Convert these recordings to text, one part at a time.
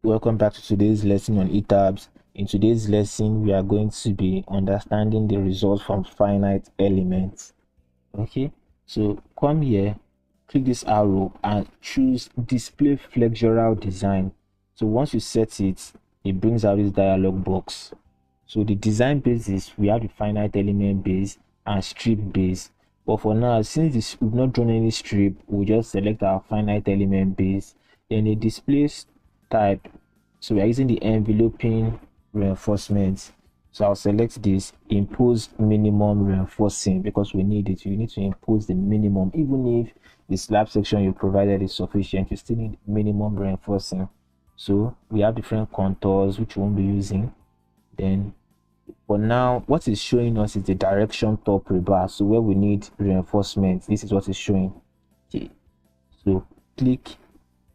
Welcome back to today's lesson on ETABS. In today's lesson, we are going to be understanding the results from finite elements. Okay, so come here, click this arrow and choose display flexural design. So once you set it, it brings out this dialog box. So the design basis, we have the finite element base and strip base. But for now, since we've not drawn any strip, we'll just select our finite element base. Then the display type, so we are using the enveloping reinforcement. So I'll select this impose minimum reinforcing because we need it. You need to impose the minimum. Even if the slab section you provided is sufficient, you still need minimum reinforcing. So we have different contours which we won't be using. Then for now, what is showing us is the direction top rebar. So where we need reinforcement, this is what is showing. Okay, so click.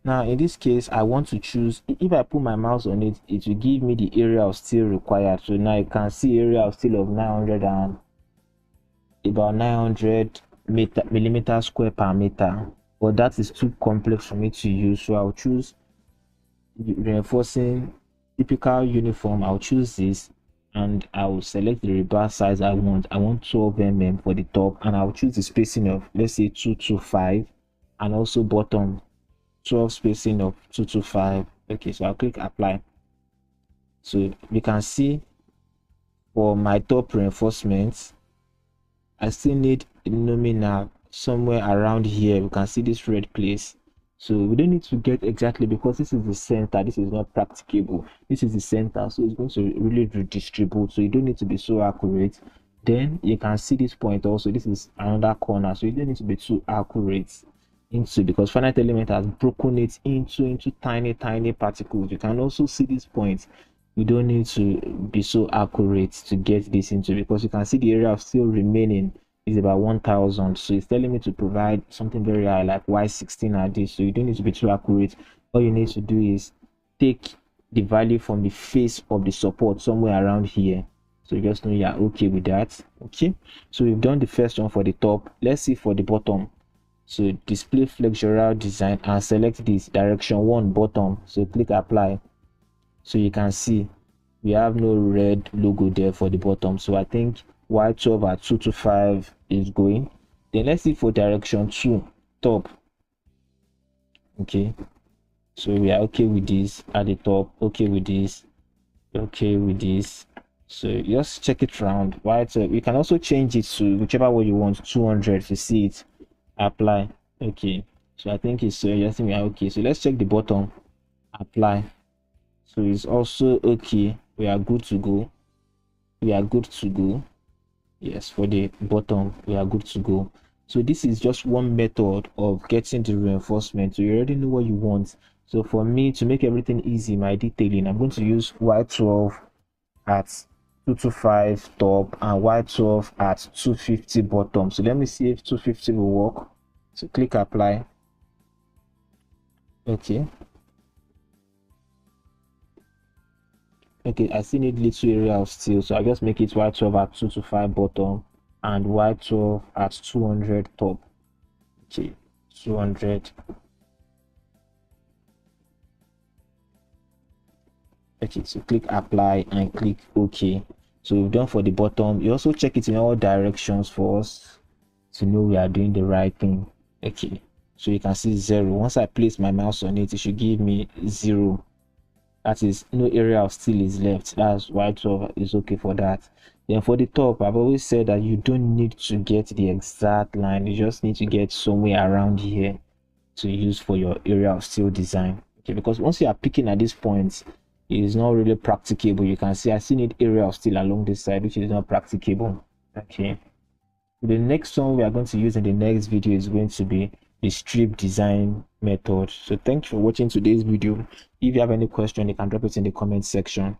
Now in this case, I want to choose, if I put my mouse on it, it will give me the area of steel required. So now you can see area of steel of 900 and about 900 millimeter square per meter, but that is too complex for me to use. So I'll choose reinforcing typical uniform. I'll choose this and I will select the rebar size I want. I want 12 mm for the top, and I'll choose the spacing of, let's say, 225, and also bottom 12 spacing of 225. Okay, so I'll click apply. So you can see for my top reinforcements, I still need a nominal somewhere around here. We can see this red place. So we don't need to get exactly, because this is the center, this is not practicable. This is the center, so it's going to really redistribute. So you don't need to be so accurate. Then you can see this point also, this is another corner, so you don't need to be too accurate into, because finite element has broken it into tiny particles. You can also see this point. You don't need to be so accurate to get this into, because you can see the area of steel remaining is about 1000. So it's telling me to provide something very high like Y16 at this. So you don't need to be too accurate. All you need to do is take the value from the face of the support somewhere around here. So you just know you're okay with that. Okay, so we've done the first one for the top. Let's see for the bottom. So display flexural design and select this direction 1 bottom. So click apply. So you can see we have no red logo there for the bottom. So I think Y12 at 225 is going. Then let's see for direction 2 top. Okay, so we are okay with this at the top, okay with this, okay with this. So just check it around. Y12, you can also change it to whichever way you want, 200 to see it. Apply. Okay, so I think it's suggesting we are okay. So let's check the bottom. Apply. So it's also okay. We are good to go. We are good to go. Yes, for the bottom we are good to go. So this is just one method of getting the reinforcement. So you already know what you want. So for me, to make everything easy, my detailing, I'm going to use Y12 at 225 top and Y12 at 250 bottom. So let me see if 250 will work. So click apply. Okay, I still need little area of steel, so I just make it Y12 at 225 bottom and Y12 at 200 top. Okay, 200. Okay, so click apply and click OK. So we've done for the bottom. You also check it in all directions for us to know we are doing the right thing. Okay, so you can see 0. Once I place my mouse on it, it should give me 0. That is, no area of steel is left. That's why 12 is okay for that. Then for the top, I've always said that you don't need to get the exact line. You just need to get somewhere around here to use for your area of steel design. Okay, because once you are picking at this point, it is not really practicable. You can see I still need area of steel along this side, which is not practicable. Okay, the next one we are going to use in the next video is going to be the strip design method. So thank you for watching today's video. If you have any question, you can drop it in the comment section.